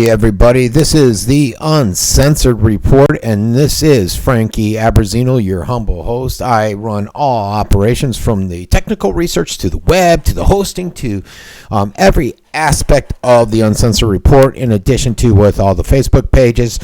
everybody. This is the Uncensored Report, and this is Frankie Abbruzzino, your humble host. I run all operations from the technical research to the web to the hosting to every aspect of the Uncensored Report, in addition to with all the Facebook pages.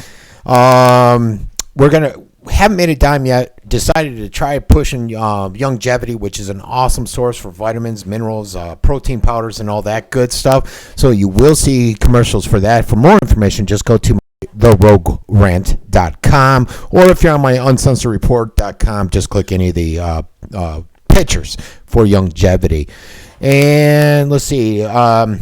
Haven't made a dime yet. Decided to try pushing Longevity, which is an awesome source for vitamins, minerals, protein powders, and all that good stuff. So you will see commercials for that. For more information, just go to theroguerant.com, or if you're on my uncensoredreport.com, just click any of the pictures for Longevity. And let's see. That's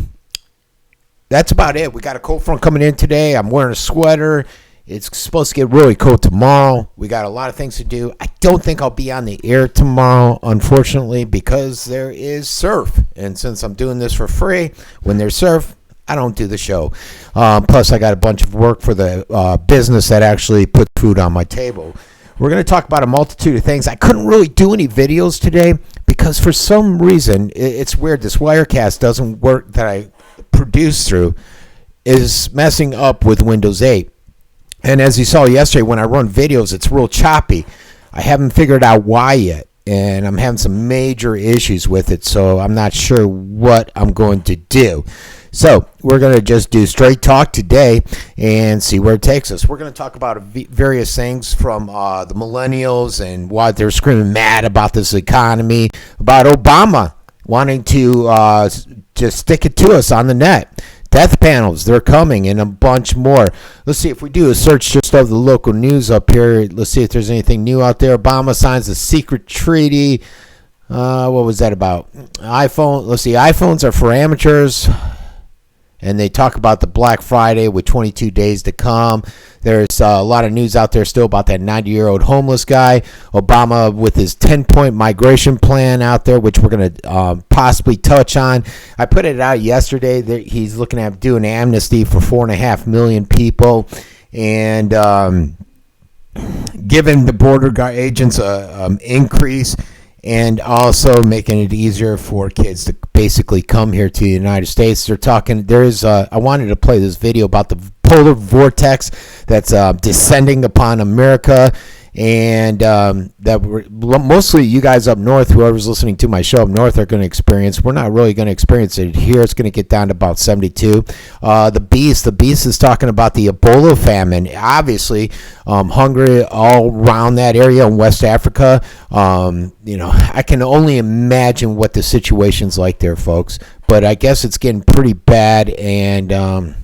about it. We got a cold front coming in today. I'm wearing a sweater. It's supposed to get really cold tomorrow. We got a lot of things to do. I don't think I'll be on the air tomorrow, unfortunately, because there is surf. And since I'm doing this for free, when there's surf, I don't do the show. Plus, I got a bunch of work for the business that actually puts food on my table. We're going to talk about a multitude of things. I couldn't really do any videos today because for some reason, it's weird. This Wirecast doesn't work that I produce through is messing up with Windows 8. And as you saw yesterday, when I run videos, it's real choppy. I haven't figured out why yet, and I'm having some major issues with it, so I'm not sure what I'm going to do. So we're going to just do straight talk today and see where it takes us. We're going to talk about various things from the millennials and why they're screaming mad about this economy, about Obama wanting to just stick it to us on the net. Death panels, they're coming, and a bunch more. Let's see if we do a search just of the local news up here. Let's see if there's anything new out there. Obama signs a secret treaty. What was that about? iPhone. Let's see. iPhones are for amateurs. And they talk about the Black Friday with 22 days to come. There's a lot of news out there still about that 90-year-old homeless guy. Obama with his 10-point migration plan out there, which we're going to possibly touch on. I put it out yesterday. He's looking at doing amnesty for 4.5 million people. And giving the border guard agents an increase, and also making it easier for kids to basically come here to the United States. They're talking, I wanted to play this video about the polar vortex that's descending upon America, and that mostly you guys up north, whoever's listening to my show up north, are going to experience. We're not really going to experience it here. It's going to get down to about 72. The beast is talking about the Ebola famine. Obviously, hungry all around that area in West Africa. I can only imagine what the situation's like there, folks. But I guess it's getting pretty bad, and the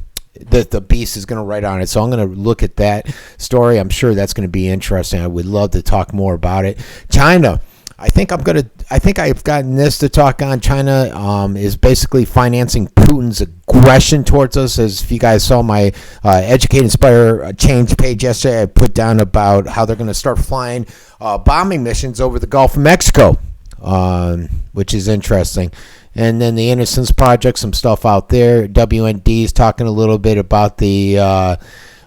beast is going to write on it. So I'm going to look at that story. I'm sure that's going to be interesting. I would love to talk more about it. China. I think I've gotten this to talk on. China is basically financing Putin's aggression towards us. As if you guys saw my Educate, Inspire, Change page yesterday, I put down about how they're going to start flying bombing missions over the Gulf of Mexico, which is interesting. And then the Innocence Project, some stuff out there. WND is talking a little bit about the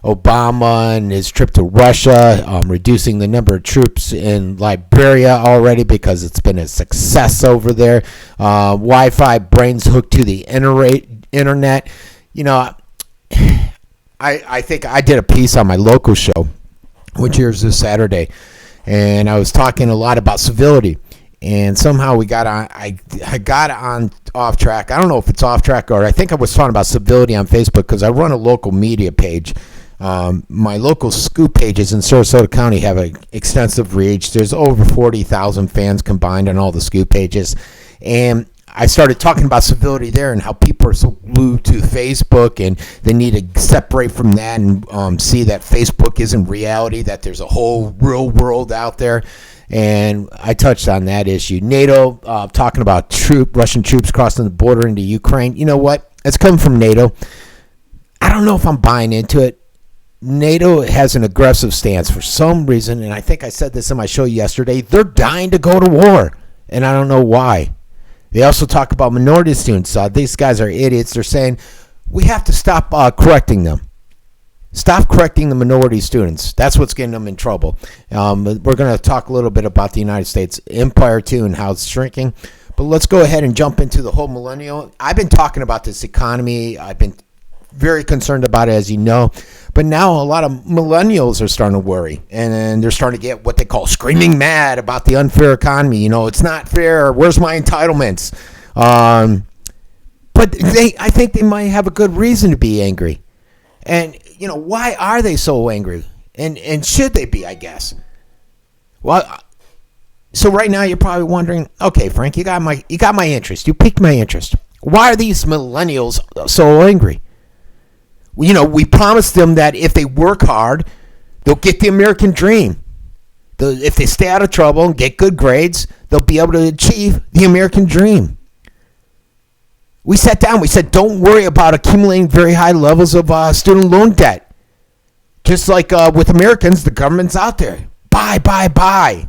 Obama and his trip to Russia, reducing the number of troops in Liberia already because it's been a success over there. Wi-Fi brains hooked to the internet. I think I did a piece on my local show, which airs this Saturday, and I was talking a lot about civility. And somehow we got on. I got on off track. I don't know if it's off track, or I think I was talking about civility on Facebook because I run a local media page. My local scoop pages in Sarasota County have an extensive reach. There's over 40,000 fans combined on all the scoop pages, and I started talking about civility there and how people are so glued to Facebook and they need to separate from that and see that Facebook isn't reality, that there's a whole real world out there. And I touched on that issue. NATO talking about Russian troops crossing the border into Ukraine. You know what? It's coming from NATO. I don't know if I'm buying into it. NATO has an aggressive stance for some reason, and I think I said this in my show yesterday. They're dying to go to war, and I don't know why. They also talk about minority students. These guys are idiots. They're saying we have to stop correcting them. Stop correcting the minority students. That's what's getting them in trouble. We're going to talk a little bit about the United States empire, too, and how it's shrinking. But let's go ahead and jump into the whole millennial. I've been talking about this economy. I've been very concerned about it, as you know. But now a lot of millennials are starting to worry, and they're starting to get what they call screaming mad about the unfair economy. You know, it's not fair. Where's my entitlements? But I think they might have a good reason to be angry. And, you know, why are they so angry? And should they be, I guess? Well, so right now you're probably wondering, okay, Frank, you got my interest. You piqued my interest. Why are these millennials so angry? You know, we promised them that if they work hard, they'll get the American dream. If they stay out of trouble and get good grades, they'll be able to achieve the American dream. We sat down. We said, don't worry about accumulating very high levels of student loan debt. Just like with Americans, the government's out there. Buy.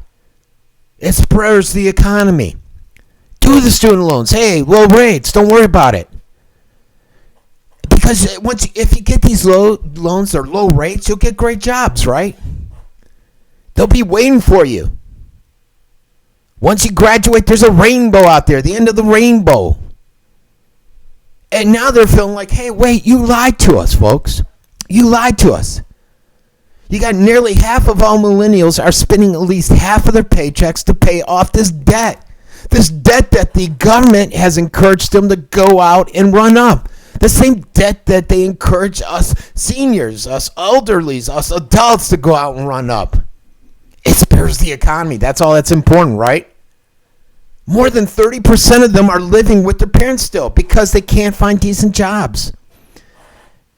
It spurs the economy. Do the student loans. Hey, low rates. Don't worry about it. Because if you get these loans or low rates, you'll get great jobs, right? They'll be waiting for you. Once you graduate, there's a rainbow out there, the end of the rainbow. And now they're feeling like, hey, wait, you lied to us, folks. You lied to us. You got nearly half of all millennials are spending at least half of their paychecks to pay off this debt. This debt that the government has encouraged them to go out and run up. The same debt that they encourage us seniors, us elderlies, us adults to go out and run up. It spurs the economy. That's all that's important, right? More than 30% of them are living with their parents still because they can't find decent jobs.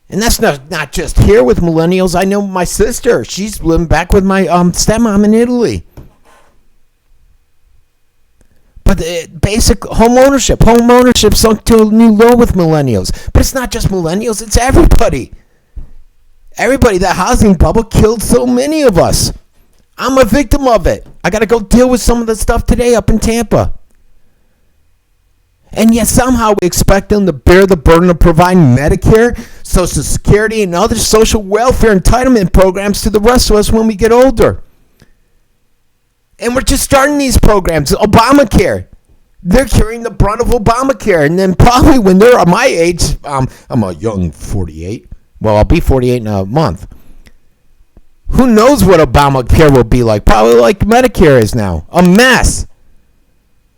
And that's not just here with millennials. I know my sister. She's living back with my stepmom in Italy. But the basic home ownership sunk to a new low with millennials. But it's not just millennials, it's everybody. Everybody, that housing bubble killed so many of us. I'm a victim of it. I got to go deal with some of the stuff today up in Tampa. And yet somehow we expect them to bear the burden of providing Medicare, Social Security, and other social welfare entitlement programs to the rest of us when we get older. And we're just starting these programs. Obamacare. They're carrying the brunt of Obamacare. And then probably when they're my age, I'm a young 48. Well, I'll be 48 in a month. Who knows what Obamacare will be like? Probably like Medicare is now. A mess.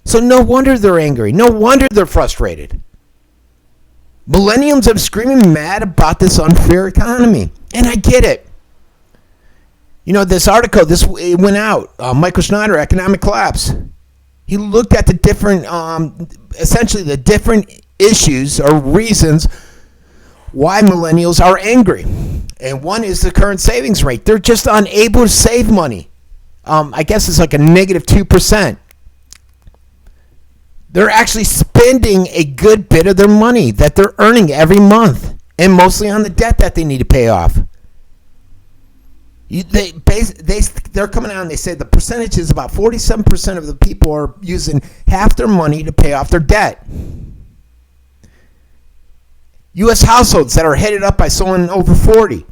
So no wonder they're angry. No wonder they're frustrated. Millennials are screaming mad about this unfair economy. And I get it. You know, this article, it went out. Michael Schneider, Economic Collapse. He looked at the different, essentially the different issues or reasons why millennials are angry. And one is the current savings rate. They're just unable to save money. I guess it's like a negative 2%. They're actually spending a good bit of their money that they're earning every month, and mostly on the debt that they need to pay off. They're coming out and they say the percentage is about 47% of the people are using half their money to pay off their debt. U.S. households that are headed up by someone over 40.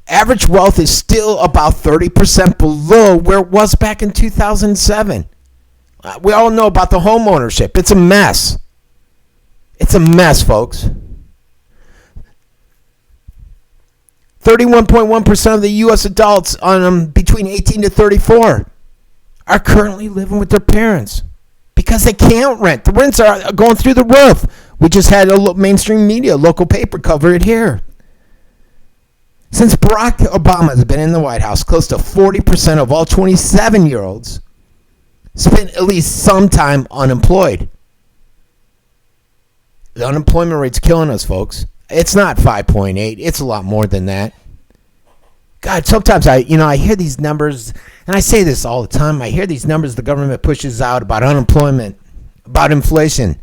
Average wealth is still about 30% below where it was back in 2007. We all know about the home ownership. It's a mess. It's a mess, folks. 31.1% of the U.S. adults between 18 to 34 are currently living with their parents because they can't rent. The rents are going through the roof. We just had a mainstream media, local paper cover it here. Since Barack Obama has been in the White House, close to 40% of all 27-year-olds spent at least some time unemployed. The unemployment rate's killing us, folks. It's not 5.8. It's a lot more than that. God, sometimes I hear these numbers, and I say this all the time. I hear these numbers the government pushes out about unemployment, about inflation.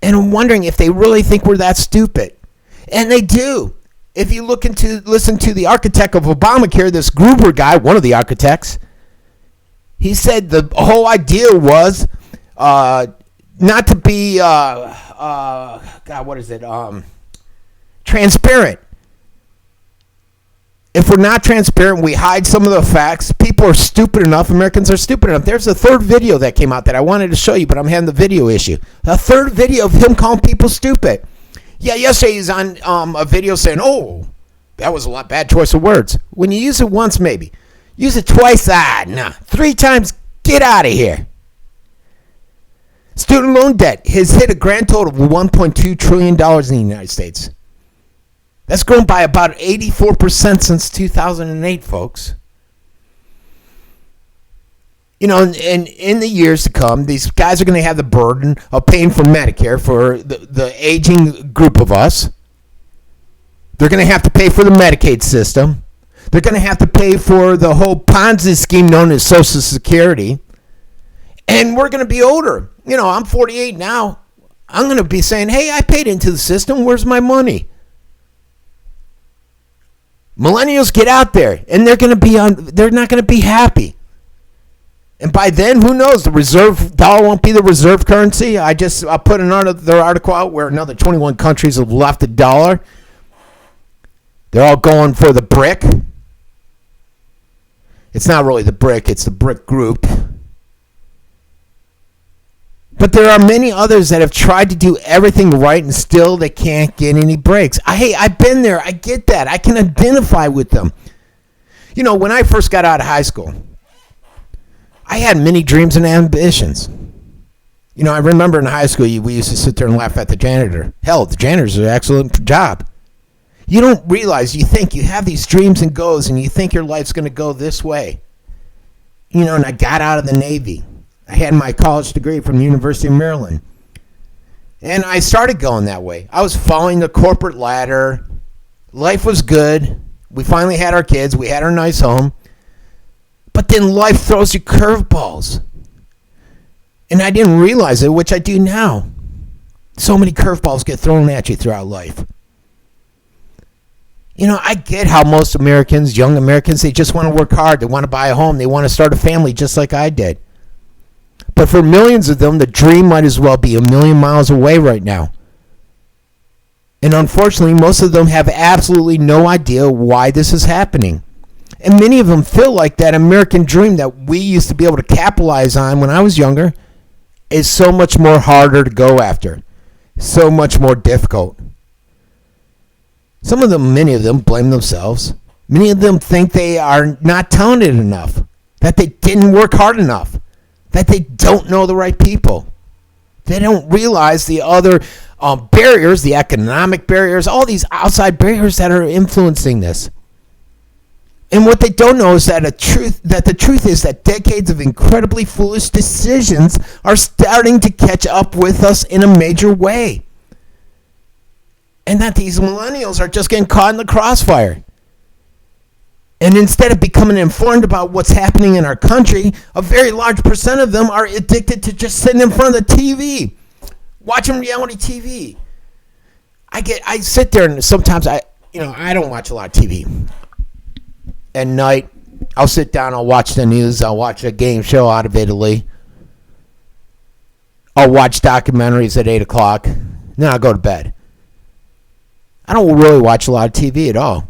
And I'm wondering if they really think we're that stupid. And they do. If you listen to the architect of Obamacare, this Gruber guy, one of the architects, he said the whole idea was not to be, transparent. If we're not transparent, we hide some of the facts. People are stupid enough. Americans are stupid enough. There's a third video that came out that I wanted to show you, but I'm having the video issue. A third video of him calling people stupid. Yeah, yesterday he's on a video saying, oh, that was a lot bad choice of words. When you use it once, maybe. Use it twice, nah. 3 times, get out of here. Student loan debt has hit a grand total of $1.2 trillion in the United States. That's grown by about 84% since 2008, folks. You know, and in the years to come, these guys are going to have the burden of paying for Medicare for the aging group of us. They're going to have to pay for the Medicaid system. They're going to have to pay for the whole Ponzi scheme known as Social Security. And we're going to be older. You know, I'm 48 now. I'm going to be saying, hey, I paid into the system. Where's my money? Millennials get out there, and they're not going to be happy. And by then, who knows? The reserve dollar won't be the reserve currency. I put another article out where another 21 countries have left the dollar. They're all going for the brick. It's not really the brick, it's the brick group. But there are many others that have tried to do everything right and still they can't get any breaks. Hey, I've been there. I get that. I can identify with them. You know, when I first got out of high school, I had many dreams and ambitions. You know, I remember in high school, we used to sit there and laugh at the janitor. Hell, the janitor's an excellent job. You don't realize, you think you have these dreams and goals, and you think your life's going to go this way. You know, and I got out of the Navy. I had my college degree from the University of Maryland. And I started going that way. I was following the corporate ladder. Life was good. We finally had our kids. We had our nice home. But then life throws you curveballs. And I didn't realize it, which I do now. So many curveballs get thrown at you throughout life. You know, I get how most Americans, young Americans, they just want to work hard. They want to buy a home. They want to start a family just like I did. But for millions of them, the dream might as well be a million miles away right now. And unfortunately, most of them have absolutely no idea why this is happening. And many of them feel like that American dream that we used to be able to capitalize on when I was younger is so much more harder to go after. So much more difficult. Many of them blame themselves. Many of them think they are not talented enough, that they didn't work hard enough, that they don't know the right people. They don't realize the other barriers, the economic barriers, all these outside barriers that are influencing this. And what they don't know is that the truth is that decades of incredibly foolish decisions are starting to catch up with us in a major way. And that these millennials are just getting caught in the crossfire. And instead of becoming informed about what's happening in our country, a very large percent of them are addicted to just sitting in front of the TV, watching reality TV. I sit there and sometimes I don't watch a lot of TV. At night, I'll sit down, I'll watch the news, I'll watch a game show out of Italy. I'll watch documentaries at 8 o'clock, then I'll go to bed. I don't really watch a lot of TV at all.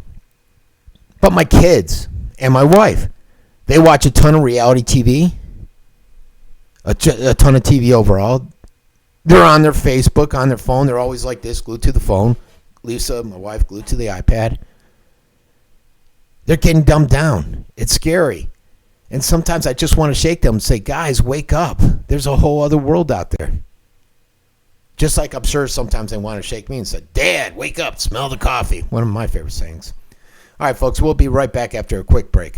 But my kids and my wife, they watch a ton of reality TV, a ton of TV overall. They're on their Facebook, on their phone. They're always like this, glued to the phone. Lisa, my wife, glued to the iPad. They're getting dumbed down. It's scary. And sometimes I just want to shake them and say, guys, wake up. There's a whole other world out there. Just like I'm sure sometimes they want to shake me and say, Dad, wake up, smell the coffee. One of my favorite sayings. All right, folks, we'll be right back after a quick break.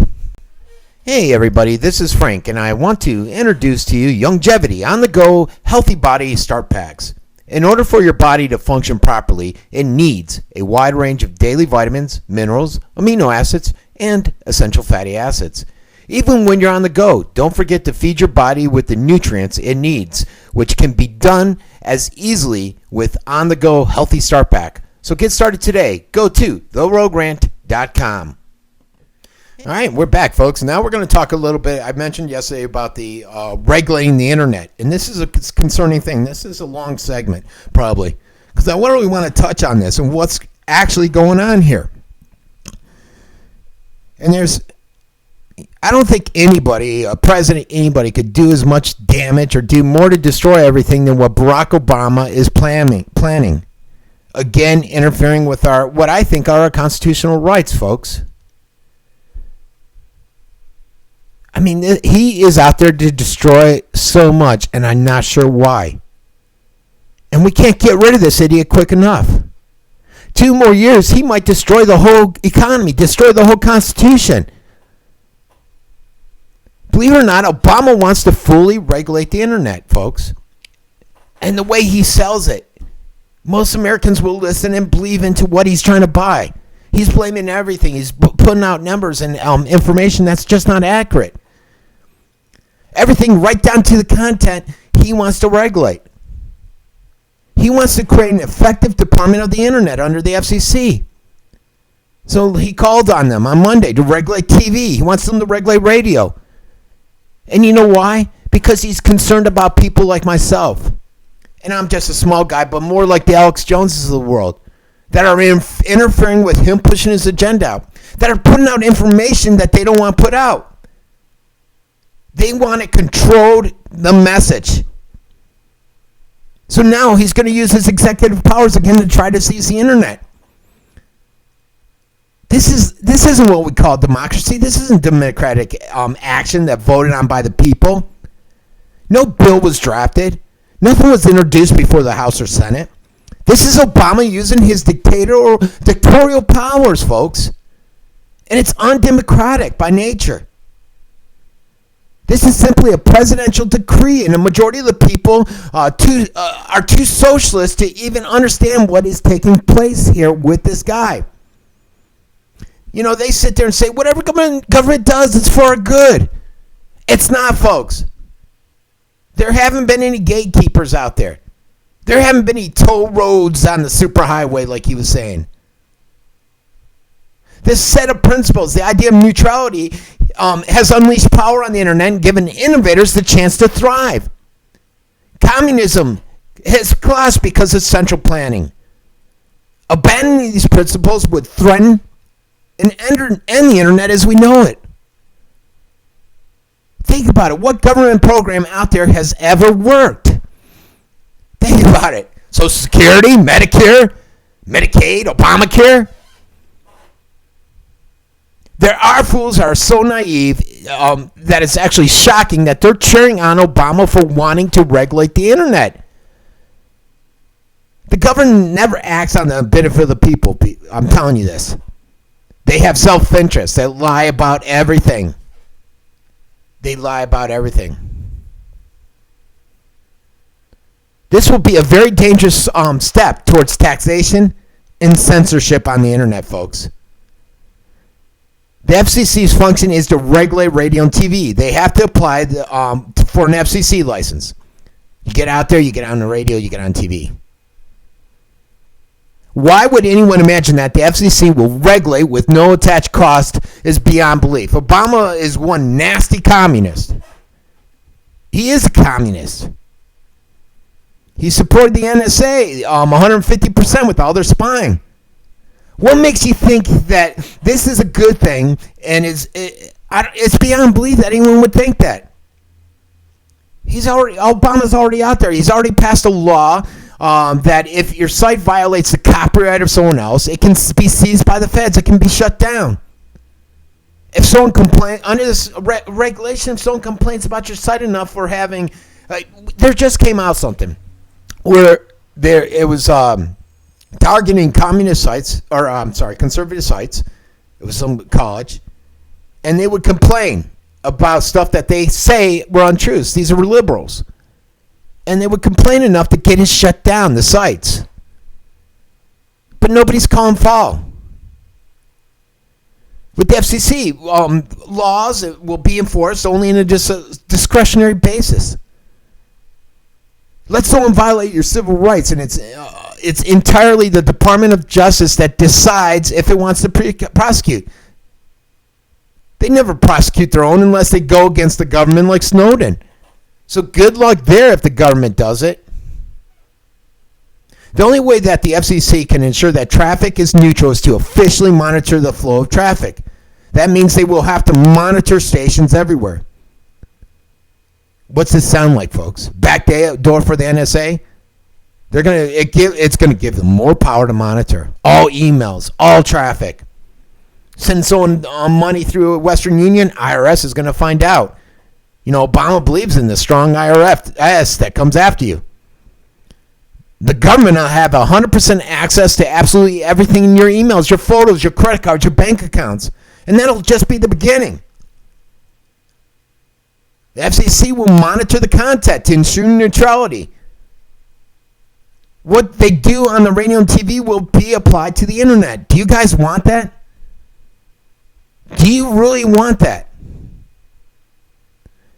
Hey, everybody, this is Frank, and I want to introduce to you Longevity on-the-go Healthy Body Start Packs. In order for your body to function properly, it needs a wide range of daily vitamins, minerals, amino acids, and essential fatty acids. Even when you're on the go, don't forget to feed your body with the nutrients it needs, which can be done as easily with on-the-go Healthy Start Pack. So get started today. Go to therogrant.com. All right, we're back, folks. Now we're going to talk a little bit. I mentioned yesterday about the regulating the internet, and this is a concerning thing. This is a long segment, probably, because I really want to touch on this and what's actually going on here. And I don't think anybody, a president, anybody could do as much damage or do more to destroy everything than what Barack Obama is planning. Again, interfering with what I think are our constitutional rights, folks. I mean, he is out there to destroy so much, and I'm not sure why. And we can't get rid of this idiot quick enough. 2 more years, he might destroy the whole economy, destroy the whole Constitution. Believe it or not, Obama wants to fully regulate the internet, folks. And the way he sells it, most Americans will listen and believe into what he's trying to buy. He's blaming everything. He's putting out numbers and information that's just not accurate. Everything right down to the content he wants to regulate. He wants to create an effective department of the internet under the FCC. So he called on them on Monday to regulate TV. He wants them to regulate radio. And you know why? Because he's concerned about people like myself. And I'm just a small guy, but more like the Alex Joneses of the world that are interfering with him pushing his agenda out, that are putting out information that they don't want to put out. They want it controlled, the message. So now he's going to use his executive powers again to try to seize the internet. This isn't what we call democracy. This isn't democratic action that voted on by the people. No bill was drafted. Nothing was introduced before the House or Senate. This is Obama using his dictatorial powers, folks. And it's undemocratic by nature. This is simply a presidential decree, and a majority of the people are too socialist to even understand what is taking place here with this guy. You know, they sit there and say, whatever government does, it's for our good. It's not, folks. There haven't been any gatekeepers out there. There haven't been any toll roads on the superhighway like he was saying. This set of principles, the idea of neutrality, has unleashed power on the internet and given innovators the chance to thrive. Communism has collapsed because of central planning. Abandoning these principles would threaten and end the internet as we know it. Think about it. What government program out there has ever worked? Think about it. Social Security, Medicare, Medicaid, Obamacare. There are fools that are so naive that it's actually shocking that they're cheering on Obama for wanting to regulate the internet. The government never acts on the benefit of the people. I'm telling you this. They have self-interest. They lie about everything. They lie about everything. This will be a very dangerous step towards taxation and censorship on the internet, folks. The FCC's function is to regulate radio and TV. They have to apply for an FCC license. You get out there, you get on the radio, you get on TV. Why would anyone imagine that the FCC will regulate with no attached cost is beyond belief. Obama is one nasty communist. He is a communist. He supported the NSA 150% with all their spying. What makes you think that this is a good thing? And it's beyond belief that anyone would think that. Obama's already out there. He's already passed a law that if your site violates the copyright of someone else, it can be seized by the feds. It can be shut down. If someone complains under this regulation, if someone complains about your site enough for having, there just came out something where it was targeting communist sites, or conservative sites. It was some college, and they would complain about stuff that they say were untruths. These were liberals. And they would complain enough to get it shut down, the sites. But nobody's calling foul. With the FCC, laws will be enforced only in a discretionary basis. Let someone violate your civil rights, and it's entirely the Department of Justice that decides if it wants to prosecute. They never prosecute their own unless they go against the government like Snowden. So good luck there if the government does it. The only way that the FCC can ensure that traffic is neutral is to officially monitor the flow of traffic. That means they will have to monitor stations everywhere. What's this sound like, folks? Back door for the NSA? It's gonna give them more power to monitor all emails, all traffic. Send someone money through Western Union, IRS is gonna find out. Obama believes in the strong IRS that comes after you. The government will have 100% access to absolutely everything in your emails, your photos, your credit cards, your bank accounts, and that'll just be the beginning. The FCC will monitor the content to ensure neutrality. What they do on the radio and TV will be applied to the internet. Do you guys want that? Do you really want that?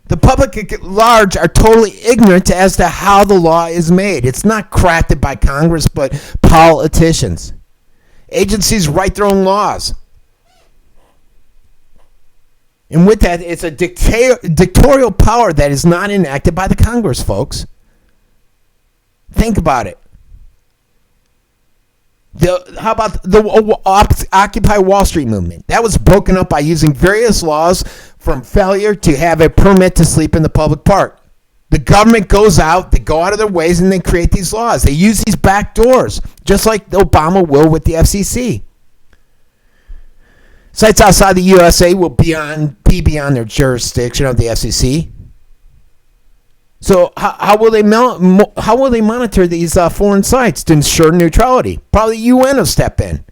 The public at large are totally ignorant as to how the law is made. It's not crafted by Congress, but politicians. Agencies write their own laws. And with that, it's a dictatorial power that is not enacted by the Congress, folks. Think about it. How about the Occupy Wall Street movement? That was broken up by using various laws from failure to have a permit to sleep in the public park. The government goes out, they go out of their ways, and they create these laws. They use these back doors, just like Obama will with the FCC. Sites outside the USA will be beyond their jurisdiction of the FCC. So how will they monitor these foreign sites to ensure neutrality? Probably the UN will step in,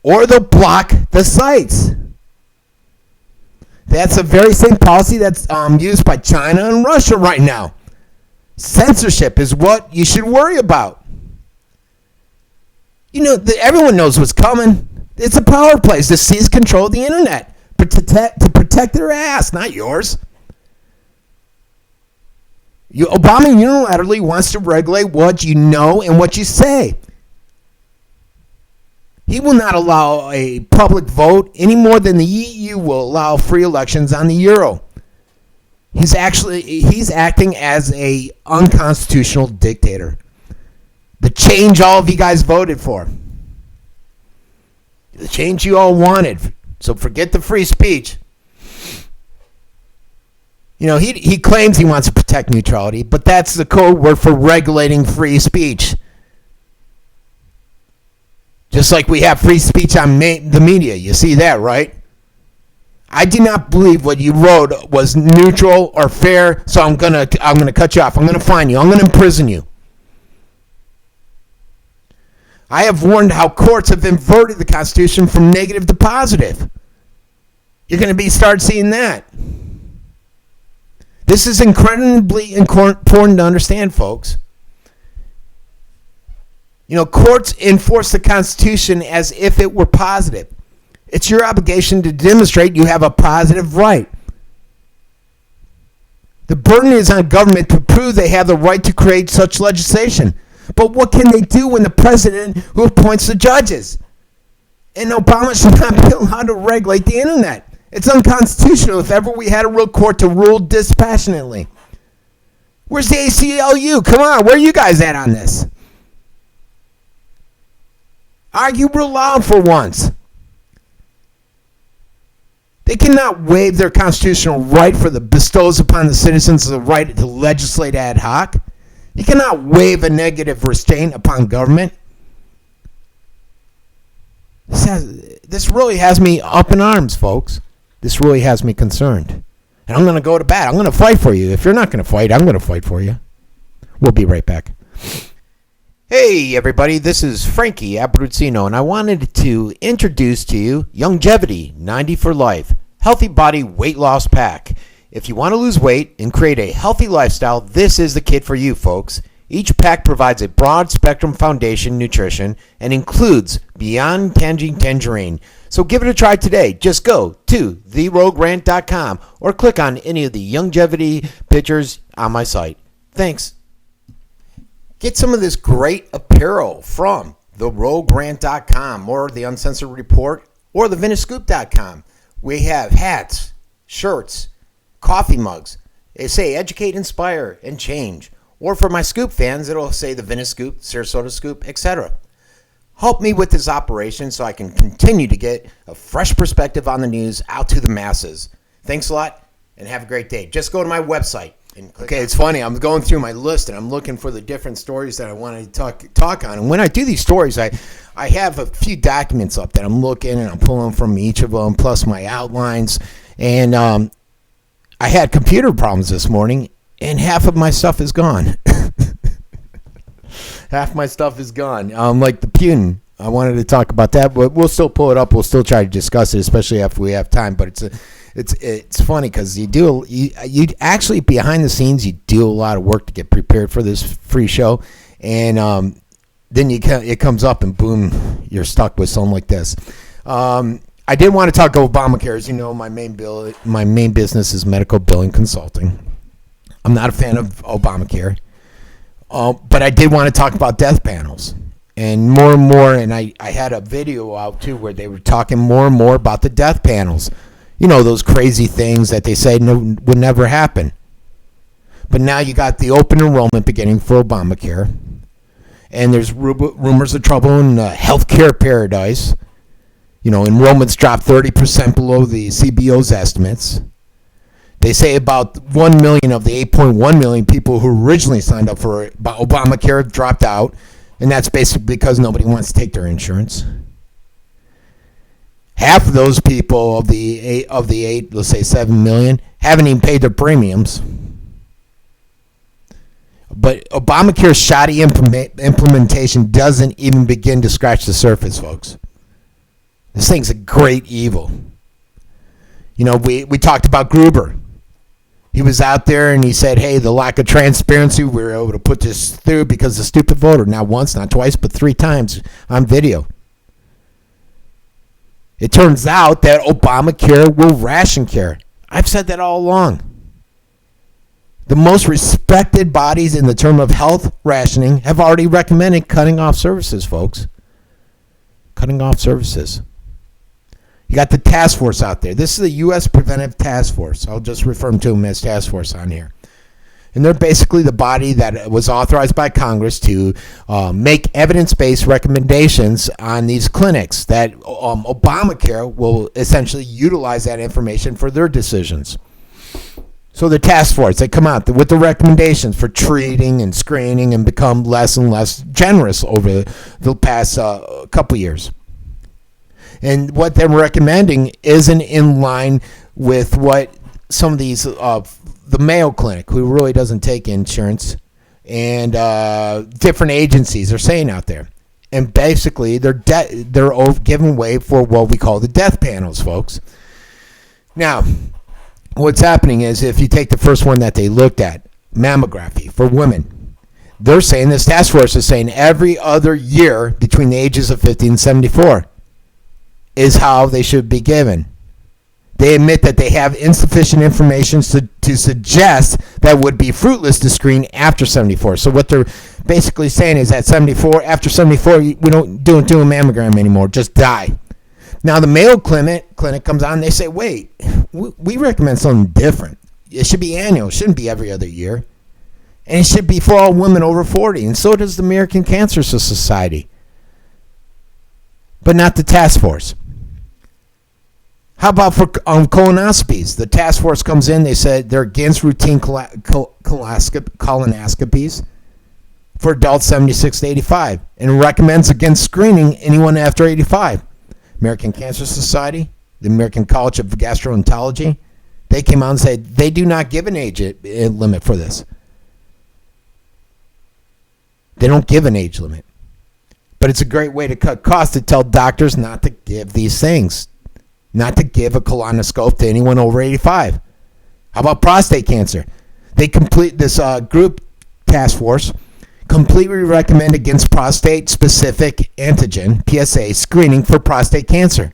or they'll block the sites. That's the very same policy that's used by China and Russia right now. Censorship is what you should worry about. Everyone knows what's coming. It's a power play to seize control of the internet, but to protect their ass, not yours. Obama unilaterally wants to regulate what you know and what you say. He will not allow a public vote any more than the EU will allow free elections on the euro. He's acting as a unconstitutional dictator. The change all of you guys voted for. The change you all wanted. So forget the free speech. He claims he wants to protect neutrality, but that's the code word for regulating free speech. Just like we have free speech on the media. You see that, right? I do not believe what you wrote was neutral or fair, so I'm gonna cut you off. I'm gonna fine you. I'm gonna imprison you. I have warned how courts have inverted the Constitution from negative to positive. You're going to start seeing that. This is incredibly important to understand, folks. Courts enforce the Constitution as if it were positive. It's your obligation to demonstrate you have a positive right. The burden is on government to prove they have the right to create such legislation. But what can they do when the president who appoints the judges? And Obama should not be allowed to regulate the internet. It's unconstitutional if ever we had a real court to rule dispassionately. Where's the ACLU? Come on, where are you guys at on this? Argue real loud for once. They cannot waive their constitutional right for the bestows upon the citizens the right to legislate ad hoc. You cannot waive a negative restraint upon government. This really has me up in arms, folks. This really has me concerned. And I'm going to go to bat. I'm going to fight for you. If you're not going to fight, I'm going to fight for you. We'll be right back. Hey, everybody. This is Frankie Abbruzzino, and I wanted to introduce to you Longevity 90 for Life, Healthy Body Weight Loss Pack. If you want to lose weight and create a healthy lifestyle, this is the kit for you, folks. Each pack provides a broad spectrum foundation nutrition and includes Beyond Tangerine. So give it a try today. Just go to theroguerant.com or click on any of the longevity pictures on my site. Thanks. Get some of this great apparel from theroguerant.com or the Uncensored Report or thevinicescoop.com. We have hats, shirts, coffee mugs. They say educate, inspire, and change. Or for my scoop fans, it'll say the Venice Scoop, Sarasota Scoop, etc. Help me with this operation so I can continue to get a fresh perspective on the news out to the masses. Thanks a lot and have a great day. Just go to my website Okay, it's funny. I'm going through my list and I'm looking for the different stories that I want to talk on. And when I do these stories, I have a few documents up that I'm looking and I'm pulling from each of them, plus my outlines. And I had computer problems this morning, and half of my stuff is gone. Half my stuff is gone. Like the Putin. I wanted to talk about that, but we'll still pull it up. We'll still try to discuss it, especially after we have time. But it's funny because you actually behind the scenes you do a lot of work to get prepared for this free show, and then it comes up and boom, you're stuck with something like this. I did want to talk Obamacare. As you know, my main business is medical billing consulting. I'm not a fan of Obamacare, but I did want to talk about death panels. And more, and I had a video out too where they were talking more and more about the death panels. You know, those crazy things that they say would never happen. But now you got the open enrollment beginning for Obamacare. And there's rumors of trouble in healthcare paradise. You know, enrollments dropped 30% below the CBO's estimates. They say about 1 million of the 8.1 million people who originally signed up for Obamacare have dropped out. And that's basically because nobody wants to take their insurance. Half of those people of the eight, let's say 7 million, haven't even paid their premiums. But Obamacare's shoddy implementation doesn't even begin to scratch the surface, folks. This thing's a great evil. You know, we talked about Gruber. He was out there and he said, hey, the lack of transparency, we were able to put this through because the stupid voter, not once, not twice, but 3 times on video. It turns out that Obamacare will ration care. I've said that all along. The most respected bodies in the term of health rationing have already recommended cutting off services, folks. Cutting off services. You got the task force out there. This is the U.S. Preventive Task Force. I'll just refer to them as task force on here. And they're basically the body that was authorized by Congress to make evidence-based recommendations on these clinics that Obamacare will essentially utilize that information for their decisions. So the task force, they come out with the recommendations for treating and screening and become less and less generous over the past couple years. And what they're recommending isn't in line with what some of these, the Mayo Clinic, who really doesn't take insurance, and different agencies are saying out there. And basically, they're giving way for what we call the death panels, folks. Now, what's happening is if you take the first one that they looked at, mammography for women, they're saying, this task force is saying every other year between the ages of 50 and 74 is how they should be given. They admit that they have insufficient information to suggest that would be fruitless to screen after 74. So what they're basically saying is that after 74, we don't do a mammogram anymore. Just die. Now the Mayo Clinic comes on. They say, wait, we recommend something different. It should be annual. It shouldn't be every other year. And it should be for all women over 40. And so does the American Cancer Society. But not the task force. How about for colonoscopies? The task force comes in. They said they're against routine colonoscopies for adults 76 to 85 and recommends against screening anyone after 85. American Cancer Society, the American College of Gastroenterology, they came out and said they do not give an age limit for this. They don't give an age limit. But it's a great way to cut costs to tell doctors not to give these things. Not to give a colonoscope to anyone over 85. How about prostate cancer? They complete this group task force completely recommend against prostate-specific antigen, PSA, screening for prostate cancer.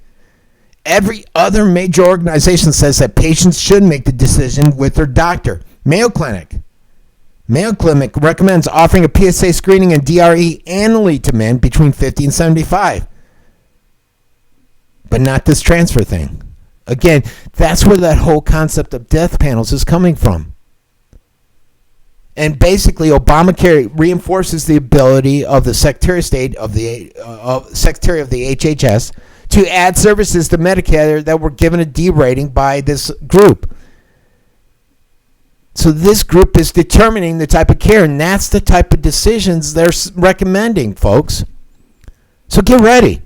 Every other major organization says that patients should make the decision with their doctor. Mayo Clinic recommends offering a PSA screening and DRE annually to men between 50 and 75. But not this transfer thing. Again, that's where that whole concept of death panels is coming from. And basically, Obamacare reinforces the ability of the Secretary of State Secretary of the HHS to add services to Medicare that were given a D rating by this group. So this group is determining the type of care, and that's the type of decisions they're recommending, folks. So get ready.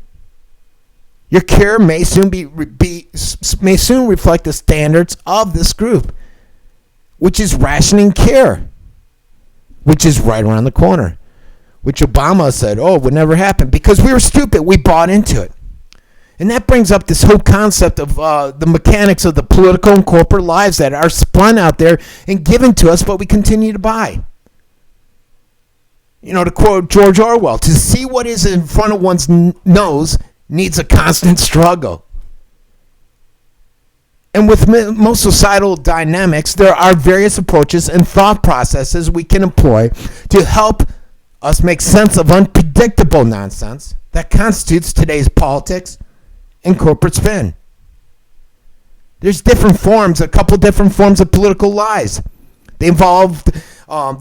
Your care may soon may soon reflect the standards of this group, which is rationing care, which is right around the corner, which Obama said, oh, it would never happen because we were stupid. We bought into it. And that brings up this whole concept of the mechanics of the political and corporate lives that are spun out there and given to us, but we continue to buy. You know, to quote George Orwell, to see what is in front of one's nose needs a constant struggle. And with most societal dynamics, there are various approaches and thought processes we can employ to help us make sense of unpredictable nonsense that constitutes today's politics and corporate spin. There's a couple different forms of political lies. They involve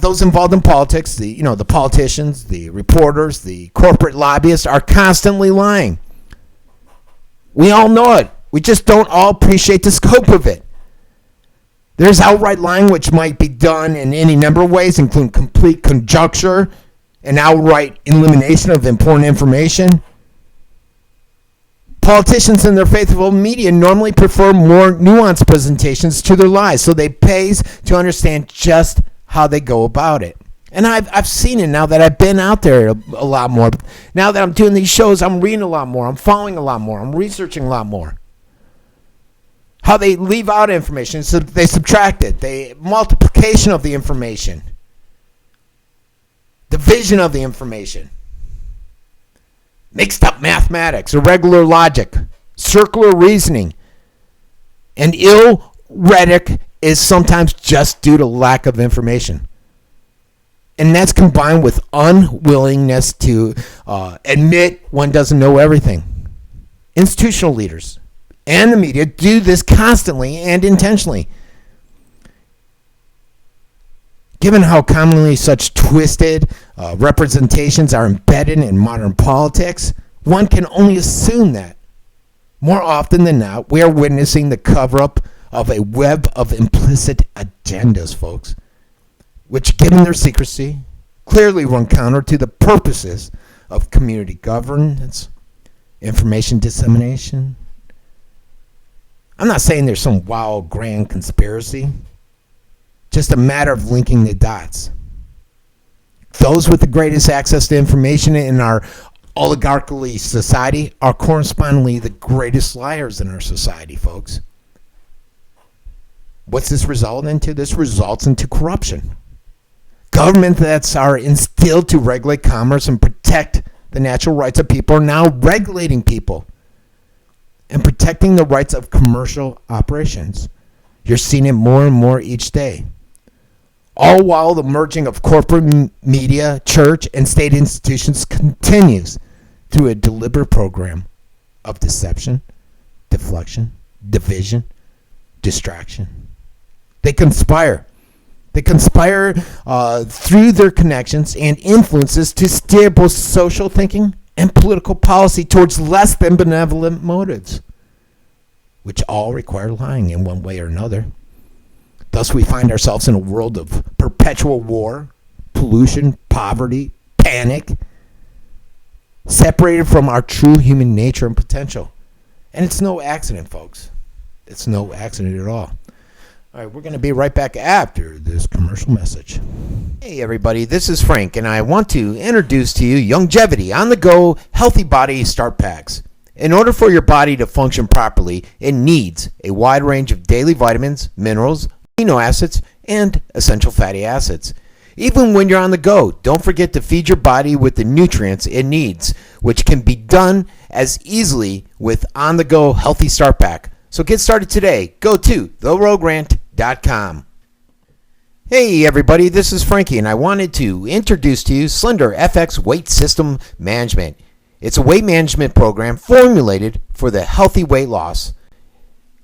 those involved in politics, the politicians, the reporters, the corporate lobbyists are constantly lying. We all know it. We just don't all appreciate the scope of it. There's outright lying, which might be done in any number of ways, including complete conjecture and outright elimination of important information. Politicians and their faithful media normally prefer more nuanced presentations to their lies, so they pays to understand just how they go about it. And I've seen it now that I've been out there a lot more. Now that I'm doing these shows, I'm reading a lot more. I'm following a lot more. I'm researching a lot more. How they leave out information. So they subtract it. The multiplication of the information. Division of the information. Mixed up mathematics, irregular logic, circular reasoning. And ill rhetoric is sometimes just due to lack of information. And that's combined with unwillingness to admit one doesn't know everything. Institutional leaders and the media do this constantly and intentionally. Given how commonly such twisted representations are embedded in modern politics, one can only assume that, more often than not, we are witnessing the cover-up of a web of implicit agendas, folks, which, given their secrecy, clearly run counter to the purposes of community governance, information dissemination. I'm not saying there's some wild, grand conspiracy, just a matter of linking the dots. Those with the greatest access to information in our oligarchical society are correspondingly the greatest liars in our society, folks. What's this result into? This results into corruption. Governments that are instilled to regulate commerce and protect the natural rights of people are now regulating people and protecting the rights of commercial operations. You're seeing it more and more each day. All while the merging of corporate media, church, and state institutions continues through a deliberate program of deception, deflection, division, distraction. They conspire. They conspire through their connections and influences to steer both social thinking and political policy towards less than benevolent motives, which all require lying in one way or another. Thus, we find ourselves in a world of perpetual war, pollution, poverty, panic, separated from our true human nature and potential. And it's no accident, folks. It's no accident at all. All right, we're going to be right back after this commercial message. Hey, everybody, this is Frank, and I want to introduce to you Longevity on-the-go Healthy Body Start Packs. In order for your body to function properly, it needs a wide range of daily vitamins, minerals, amino acids, and essential fatty acids. Even when you're on the go, don't forget to feed your body with the nutrients it needs, which can be done as easily with on-the-go Healthy Start Pack. So get started today. Go to therogrant.com. Hey everybody, this is Frankie, and I wanted to introduce to you Slender FX Weight System Management. It's a weight management program formulated for the healthy weight loss.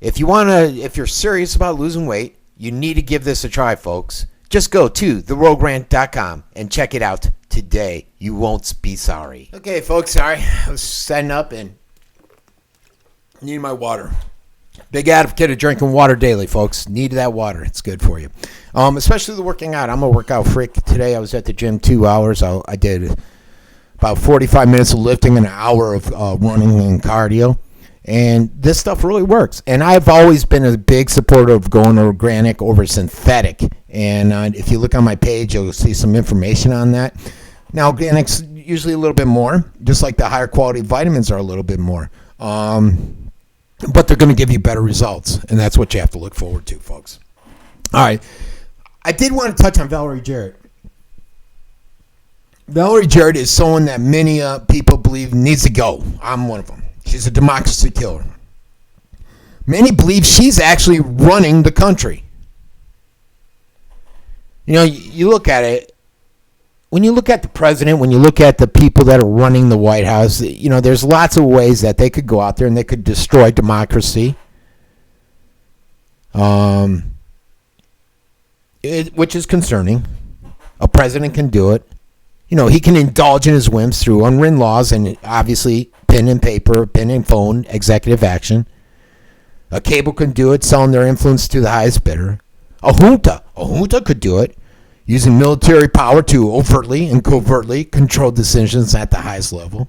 If you're serious about losing weight, you need to give this a try, folks. Just go to therogrant.com and check it out today. You won't be sorry. Okay, folks, sorry. I was setting up and need my water. Big advocate of drinking water daily, folks. Need that water. It's good for you. Especially the working out. I'm a workout freak. Today I was at the gym 2 hours. I did about 45 minutes of lifting and an hour of running and cardio. And this stuff really works. And I've always been a big supporter of going organic over synthetic. And if you look on my page, you'll see some information on that. Now, organic's usually a little bit more, just like the higher quality vitamins are a little bit more. But they're going to give you better results. And that's what you have to look forward to, folks. All right. I did want to touch on Valerie Jarrett. Valerie Jarrett is someone that many people believe needs to go. I'm one of them. She's a democracy killer. Many believe she's actually running the country. You know, you look at it. When you look at the president, when you look at the people that are running the White House, you know, there's lots of ways that they could go out there and they could destroy democracy. Which is concerning. A president can do it. You know, he can indulge in his whims through unwritten laws and obviously pen and paper, pen and phone, executive action. A cable can do it, selling their influence to the highest bidder. A junta could do it, using military power to overtly and covertly control decisions at the highest level.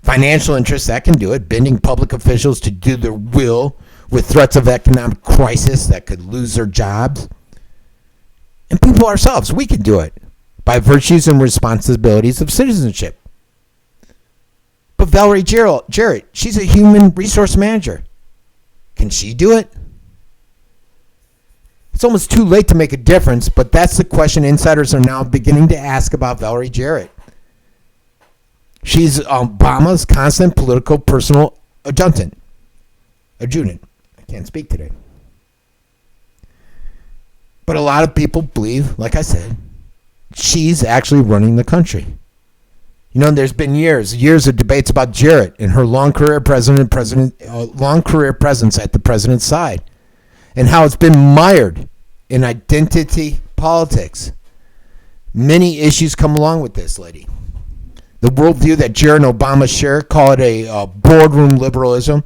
Financial interests, that can do it, bending public officials to do their will with threats of economic crisis that could lose their jobs. And people ourselves, we can do it by virtues and responsibilities of citizenship. But Valerie Jarrett, she's a human resource manager. Can she do it? It's almost too late to make a difference, but that's the question insiders are now beginning to ask about Valerie Jarrett. She's Obama's constant political personal adjutant. I can't speak today. But a lot of people believe, like I said, she's actually running the country. You know, there's been years of debates about Jarrett and her long career presence at the president's side, and how it's been mired in identity politics. Many issues come along with this lady. The worldview that Jarrett and Obama share, call it a boardroom liberalism.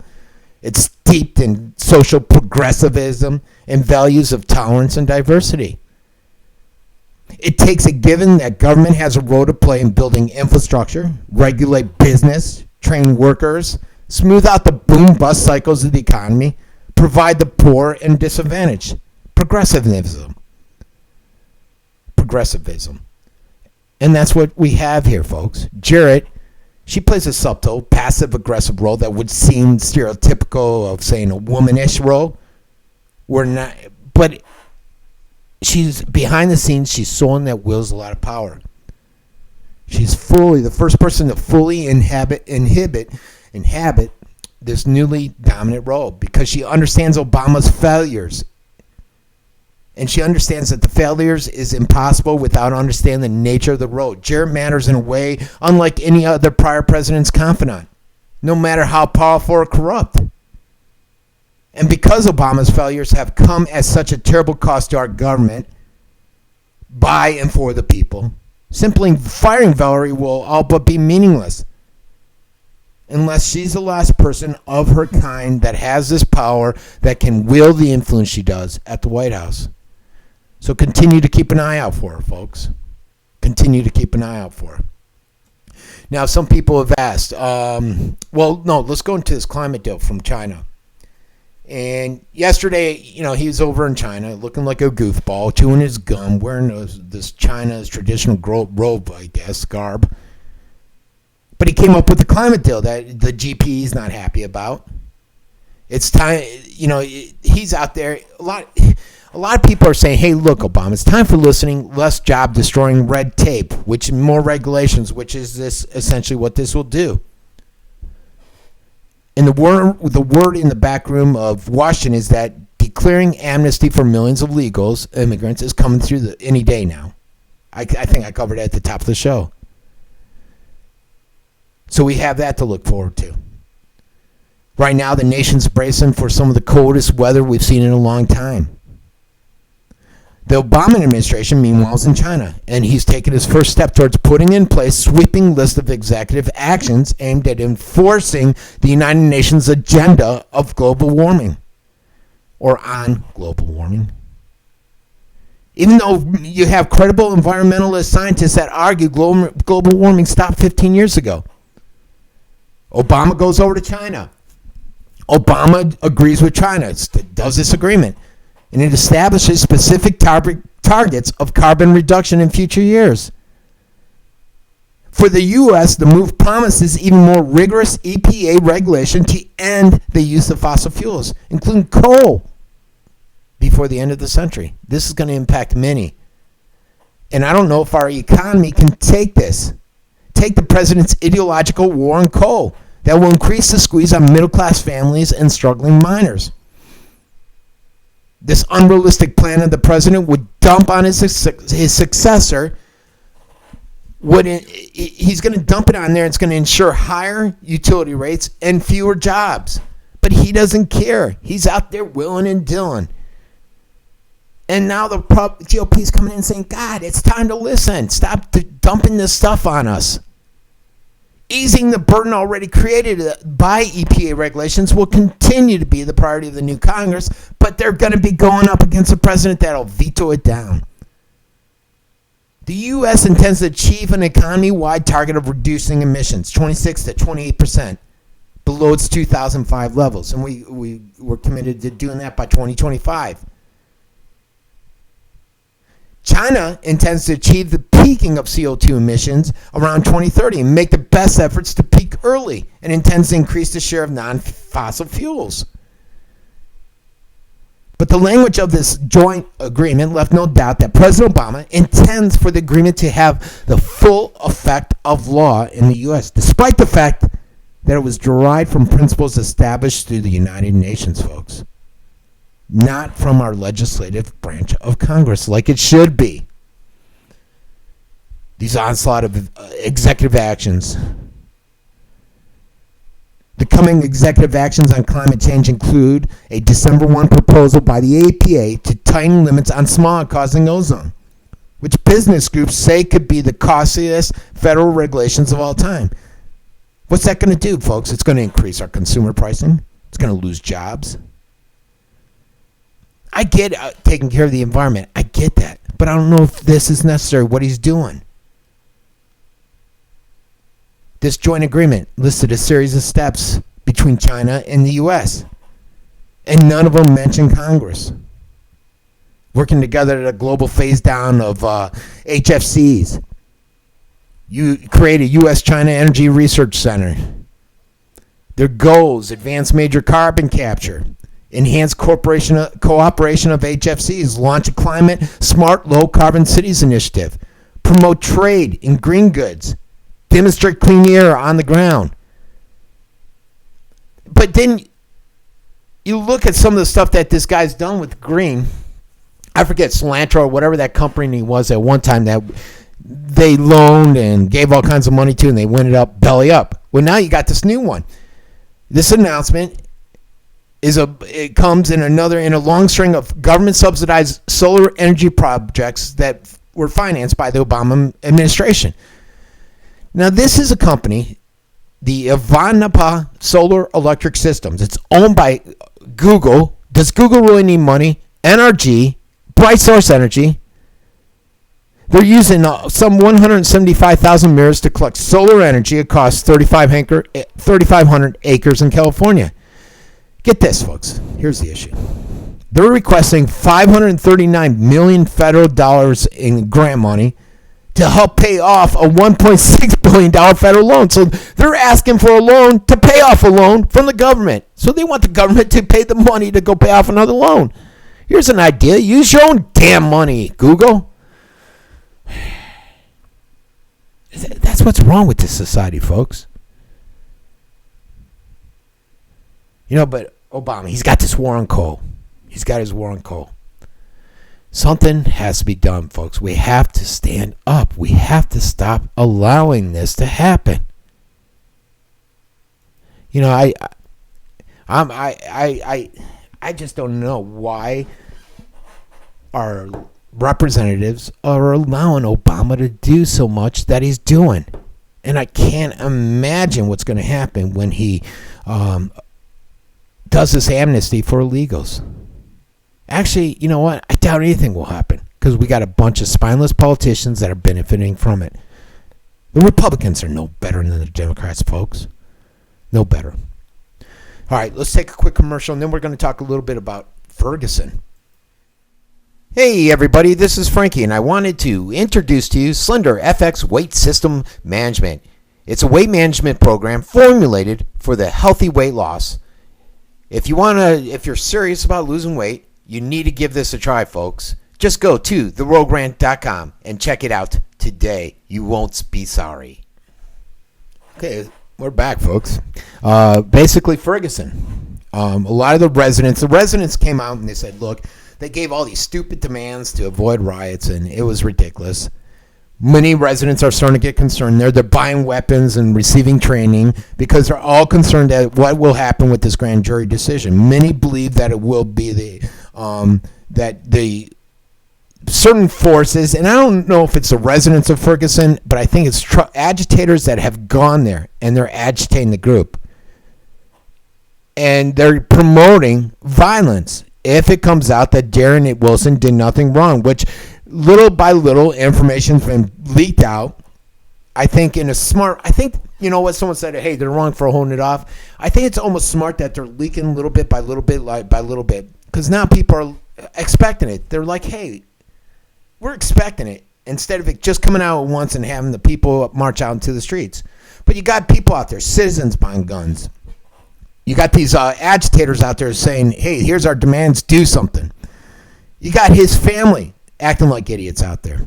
It's steeped in social progressivism and values of tolerance and diversity. It takes a given that government has a role to play in building infrastructure, regulate business, train workers, smooth out the boom-bust cycles of the economy, provide the poor and disadvantaged. Progressivism. And that's what we have here, folks. Jarrett, she plays a subtle, passive-aggressive role that would seem stereotypical of, saying, a womanish role. But she's behind the scenes. She's someone that wields a lot of power. She's the first person to fully inhabit this newly dominant role, because she understands Obama's failures. And she understands that the failures is impossible without understanding the nature of the road. Jarrett matters in a way unlike any other prior president's confidant, no matter how powerful or corrupt. And because Obama's failures have come at such a terrible cost to our government, by and for the people, simply firing Valerie will all but be meaningless, unless she's the last person of her kind that has this power that can wield the influence she does at the White House. So continue to keep an eye out for her, folks. Continue to keep an eye out for her. Now, some people have asked, let's go into this climate deal from China. And yesterday, he was over in China looking like a goofball, chewing his gum, wearing this China's traditional robe, I guess, garb. But he came up with a climate deal that the GP is not happy about. It's time, he's out there. A lot of people are saying, hey, look, Obama, it's time for listening, less job-destroying red tape, which more regulations, which is this essentially what this will do. And the word in the back room of Washington is that declaring amnesty for millions of immigrants is coming through any day now. I think I covered it at the top of the show. So we have that to look forward to. Right now, the nation's bracing for some of the coldest weather we've seen in a long time. The Obama administration, meanwhile, is in China, and he's taken his first step towards putting in place a sweeping list of executive actions aimed at enforcing the United Nations agenda of global warming, or on global warming. Even though you have credible environmentalist scientists that argue global warming stopped 15 years ago. Obama goes over to China. Obama agrees with China, does this agreement, and it establishes specific targets of carbon reduction in future years. For the U.S., the move promises even more rigorous EPA regulation to end the use of fossil fuels, including coal, before the end of the century. This is going to impact many. And I don't know if our economy can take this. Take the president's ideological war on coal that will increase the squeeze on middle-class families and struggling miners. This unrealistic plan of the president would dump on his successor. He's going to dump it on there. It's going to ensure higher utility rates and fewer jobs. But he doesn't care. He's out there willing and dealing. And now the GOP is coming in saying, God, it's time to listen. Stop dumping this stuff on us. Easing the burden already created by EPA regulations will continue to be the priority of the new Congress, but they're going to be going up against a president that will veto it down. The U.S. intends to achieve an economy-wide target of reducing emissions 26 to 28% below its 2005 levels, and we're committed to doing that by 2025. China intends to achieve the peaking of CO2 emissions around 2030 and make the best efforts to peak early, and intends to increase the share of non-fossil fuels. But the language of this joint agreement left no doubt that President Obama intends for the agreement to have the full effect of law in the U.S., despite the fact that it was derived from principles established through the United Nations, folks. Not from our legislative branch of Congress, like it should be. These onslaught of executive actions. The coming executive actions on climate change include a December 1 proposal by the EPA to tighten limits on smog causing ozone, which business groups say could be the costliest federal regulations of all time. What's that going to do, folks? It's going to increase our consumer pricing. It's going to lose jobs. I get taking care of the environment. I get that. But I don't know if this is necessary, what he's doing. This joint agreement listed a series of steps between China and the U.S., and none of them mention Congress. Working together at a global phase down of HFCs. You create a U.S.-China Energy Research Center. Their goals: advance major carbon capture, enhance cooperation of HFCs, launch a climate-smart, low-carbon cities initiative, promote trade in green goods, demonstrate clean air on the ground. But then you look at some of the stuff that this guy's done with green. I forget, Cilantro or whatever that company was at one time that they loaned and gave all kinds of money to, and they went it up, belly up. Well, now you got this new one. This announcement it comes in a long string of government subsidized solar energy projects that were financed by the Obama administration. Now, this is a company, the Ivanpah Solar Electric Systems. It's owned by Google. Does Google really need money? NRG, Bright Source Energy. They're using some 175,000 mirrors to collect solar energy across 3,500 acres in California. Get this, folks. Here's the issue. They're requesting $539 million federal dollars in grant money to help pay off a $1.6 billion federal loan. So they're asking for a loan to pay off a loan from the government. So they want the government to pay the money to go pay off another loan. Here's an idea. Use your own damn money, Google. That's what's wrong with this society, folks. You know, but Obama, he's got this war on coal. He's got his war on coal. Something has to be done, folks. We have to stand up. We have to stop allowing this to happen. You know, I just don't know why our representatives are allowing Obama to do so much that he's doing. And I can't imagine what's going to happen when he does this amnesty for illegals. Actually, you know what? I doubt anything will happen because we got a bunch of spineless politicians that are benefiting from it. The Republicans are no better than the Democrats, folks. No better. All right, let's take a quick commercial, and then we're going to talk a little bit about Ferguson. Hey, everybody, this is Frankie, and I wanted to introduce to you Slender FX Weight System Management. It's a weight management program formulated for the healthy weight loss. If you're serious about losing weight, you need to give this a try, folks. Just go to theroguerant.com and check it out today. You won't be sorry. Okay, we're back, folks. Basically, Ferguson. A lot of the residents came out and they said, look, they gave all these stupid demands to avoid riots, and it was ridiculous. Many residents are starting to get concerned. They're buying weapons and receiving training because they're all concerned at what will happen with this grand jury decision. Many believe that it will be the certain forces, and I don't know if it's the residents of Ferguson, but I think it's agitators that have gone there, and they're agitating the group. And they're promoting violence if it comes out that Darren Wilson did nothing wrong, which little by little information's been leaked out. I think you know what, someone said, hey, they're wrong for holding it off. I think it's almost smart that they're leaking little bit by little bit, because now people are expecting it. They're like, hey, we're expecting it, instead of it just coming out at once and having the people march out into the streets. But you got people out there, citizens buying guns. You got these agitators out there saying, hey, here's our demands, do something. You got his family acting like idiots out there.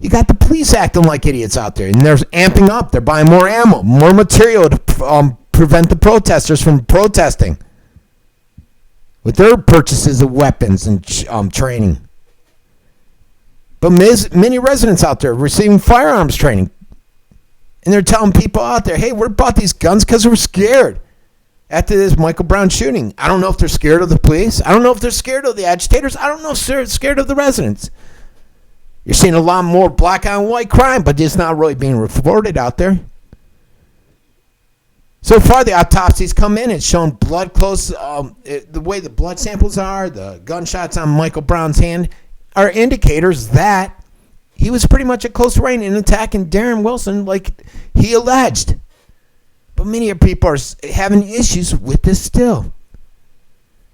You got the police acting like idiots out there, and they're amping up. They're buying more ammo, more material to prevent the protesters from protesting with their purchases of weapons and training. But many residents out there receiving firearms training, and they're telling people out there, hey, we bought these guns because we're scared. After this Michael Brown shooting, I don't know if they're scared of the police. I don't know if they're scared of the agitators. I don't know if they're scared of the residents. You're seeing a lot more black on white crime, but it's not really being reported out there. So far, the autopsies come in. It's shown blood close. The way the blood samples are, the gunshots on Michael Brown's hand are indicators that he was pretty much at close range in attacking Darren Wilson like he alleged. But many people are having issues with this still.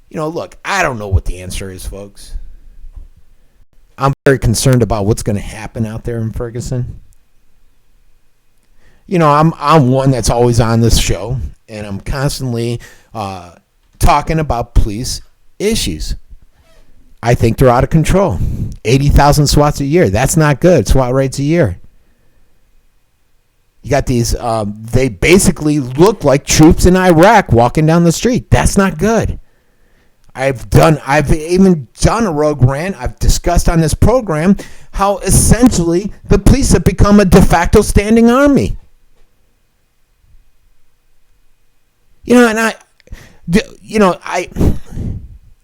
You know, look, I don't know what the answer is, folks. I'm very concerned about what's going to happen out there in Ferguson. You know, I'm one that's always on this show, and I'm constantly talking about police issues. I think they're out of control. 80,000 SWATs a year. That's not good. SWAT rates a year. You got these, they basically look like troops in Iraq walking down the street. That's not good. I've even done a rogue rant. I've discussed on this program how essentially the police have become a de facto standing army. You know, and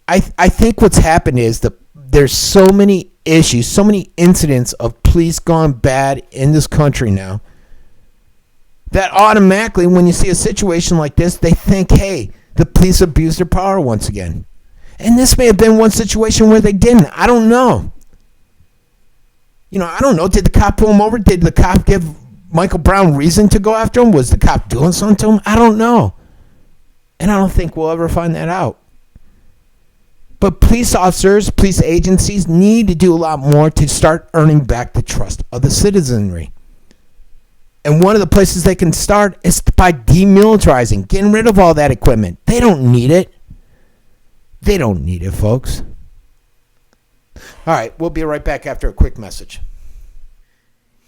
I think what's happened is there's so many issues, so many incidents of police gone bad in this country now, that automatically when you see a situation like this, they think, hey, the police abused their power once again. And this may have been one situation where they didn't. I don't know. You know, I don't know. Did the cop pull him over? Did the cop give Michael Brown reason to go after him? Was the cop doing something to him? I don't know. And I don't think we'll ever find that out. But police officers, police agencies need to do a lot more to start earning back the trust of the citizenry. And one of the places they can start is by demilitarizing, getting rid of all that equipment. They don't need it. They don't need it, folks. All right, we'll be right back after a quick message.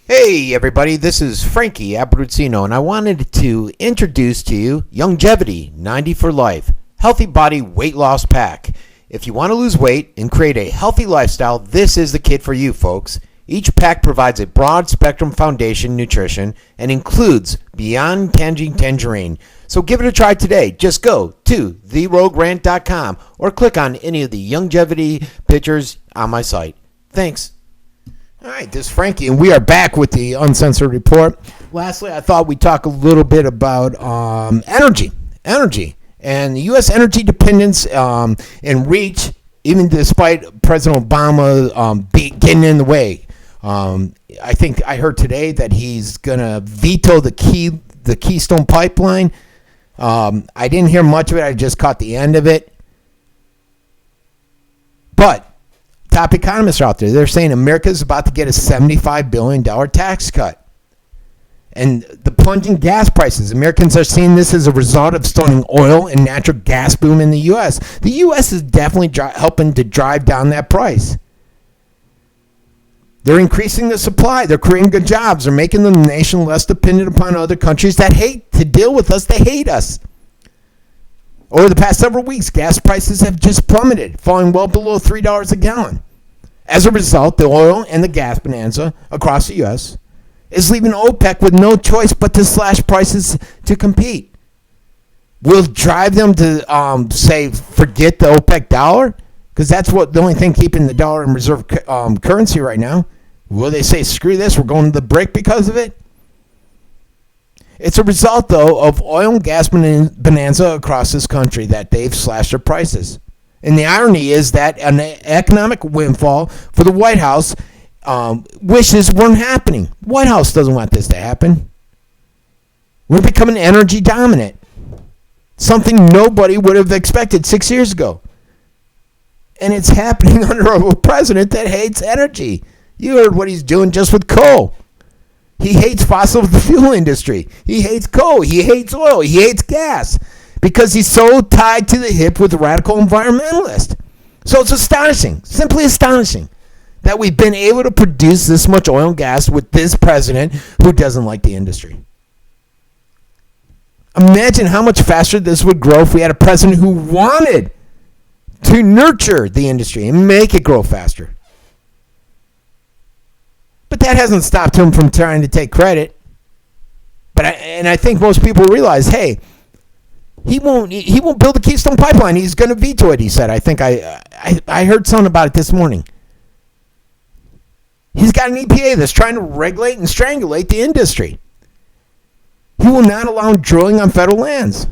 Hey, everybody, this is Frankie Abbruzzino, and I wanted to introduce to you Longevity 90 for Life, Healthy Body Weight Loss Pack. If you want to lose weight and create a healthy lifestyle, this is the kit for you, folks. Each pack provides a broad-spectrum foundation nutrition and includes Beyond Tangerine. So give it a try today. Just go to theroguerant.com or click on any of the longevity pictures on my site. Thanks. All right, this is Frankie, and we are back with the Uncensored Report. Lastly, I thought we'd talk a little bit about energy, and the U.S. energy dependence and reach, even despite President Obama getting in the way. I think I heard today that he's going to veto the Keystone Pipeline. I didn't hear much of it. I just caught the end of it. But top economists are out there. They're saying America is about to get a $75 billion tax cut. And the plunging gas prices, Americans are seeing this as a result of starting oil and natural gas boom in the U.S. The U.S. is definitely helping to drive down that price. They're increasing the supply. They're creating good jobs. They're making the nation less dependent upon other countries that hate to deal with us. They hate us. Over the past several weeks, gas prices have just plummeted, falling well below $3 a gallon. As a result, the oil and the gas bonanza across the U.S. is leaving OPEC with no choice but to slash prices to compete. Will drive them to say, forget the OPEC dollar? Because that's the only thing keeping the dollar in reserve currency right now. Will they say, screw this, we're going to the break because of it? It's a result, though, of oil and gas bonanza across this country that they've slashed their prices. And the irony is that an economic windfall for the White House wishes weren't happening. The White House doesn't want this to happen. We're becoming energy dominant. Something nobody would have expected 6 years ago. And it's happening under a president that hates energy. You heard what he's doing just with coal. He hates fossil fuel industry. He hates coal. He hates oil. He hates gas because he's so tied to the hip with radical environmentalists. So it's astonishing, simply astonishing, that we've been able to produce this much oil and gas with this president who doesn't like the industry. Imagine how much faster this would grow if we had a president who wanted to nurture the industry and make it grow faster. But that hasn't stopped him from trying to take credit. I think most people realize, hey, he won't build the Keystone Pipeline. He's going to veto it, he said. I think I heard something about it this morning. He's got an EPA that's trying to regulate and strangulate the industry. He will not allow drilling on federal lands.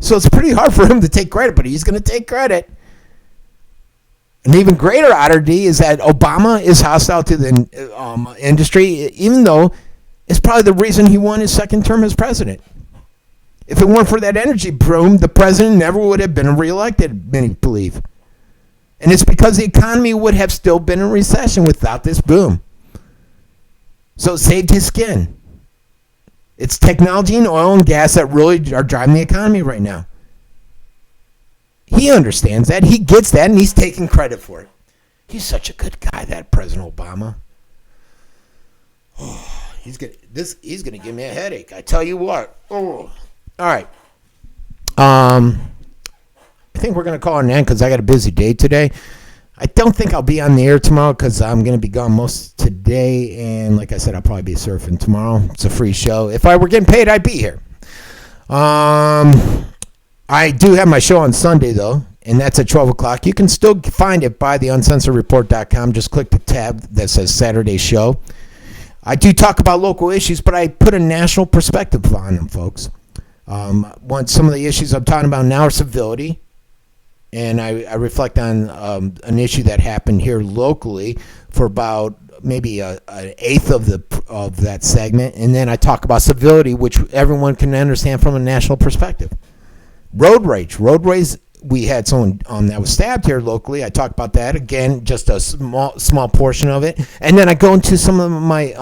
So it's pretty hard for him to take credit, but he's going to take credit. An even greater oddity is that Obama is hostile to the industry, even though it's probably the reason he won his second term as president. If it weren't for that energy boom, the president never would have been reelected, many believe. And it's because the economy would have still been in recession without this boom. So it saved his skin. It's technology and oil and gas that really are driving the economy right now. He understands that. He gets that, and he's taking credit for it. He's such a good guy, that President Obama. Oh, he's gonna give me a headache. I tell you what. Oh. All right. I think we're gonna call it an end because I got a busy day today. I don't think I'll be on the air tomorrow because I'm gonna be gone most today, and like I said, I'll probably be surfing tomorrow. It's a free show. If I were getting paid, I'd be here. I do have my show on Sunday, though, and that's at 12 o'clock. You can still find it by the uncensoredreport.com. Just click the tab that says Saturday Show. I do talk about local issues, but I put a national perspective on them, folks. Some of the issues I'm talking about now are civility, and I reflect on an issue that happened here locally for about maybe an eighth of that segment, and then I talk about civility, which everyone can understand from a national perspective. Road rage. We had someone that was stabbed here locally. I talked about that. Again, just a small portion of it. And then I go into some of my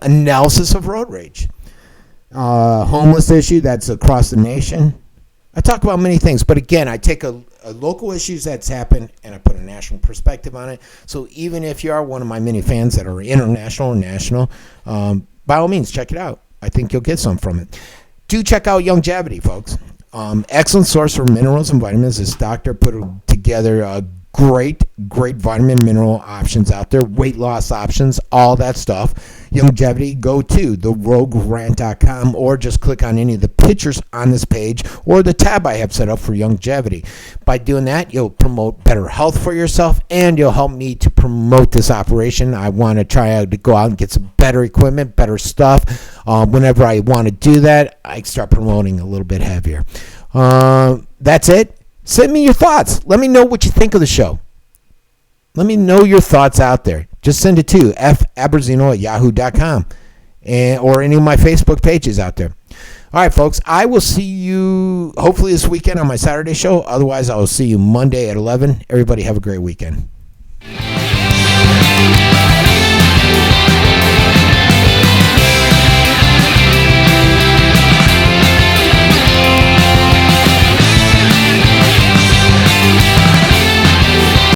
analysis of road rage. Homeless issue that's across the nation. I talk about many things. But again, I take a local issues that's happened and I put a national perspective on it. So even if you are one of my many fans that are international or national, by all means, check it out. I think you'll get some from it. Do check out Longevity, folks. Excellent source for minerals and vitamins. This doctor put together great vitamin mineral options out there, weight loss options, all that stuff. Longevity, go to theroguerant.com or just click on any of the pictures on this page or the tab I have set up for longevity. By doing that, you'll promote better health for yourself and you'll help me to promote this operation. I want to try to go out and get some better equipment, better stuff. Whenever I want to do that, I start promoting a little bit heavier. That's it. Send me your thoughts. Let me know what you think of the show. Let me know your thoughts out there. Just send it to fabbruzzino@yahoo.com or any of my Facebook pages out there. All right, folks. I will see you hopefully this weekend on my Saturday show. Otherwise, I will see you Monday at 11. Everybody have a great weekend.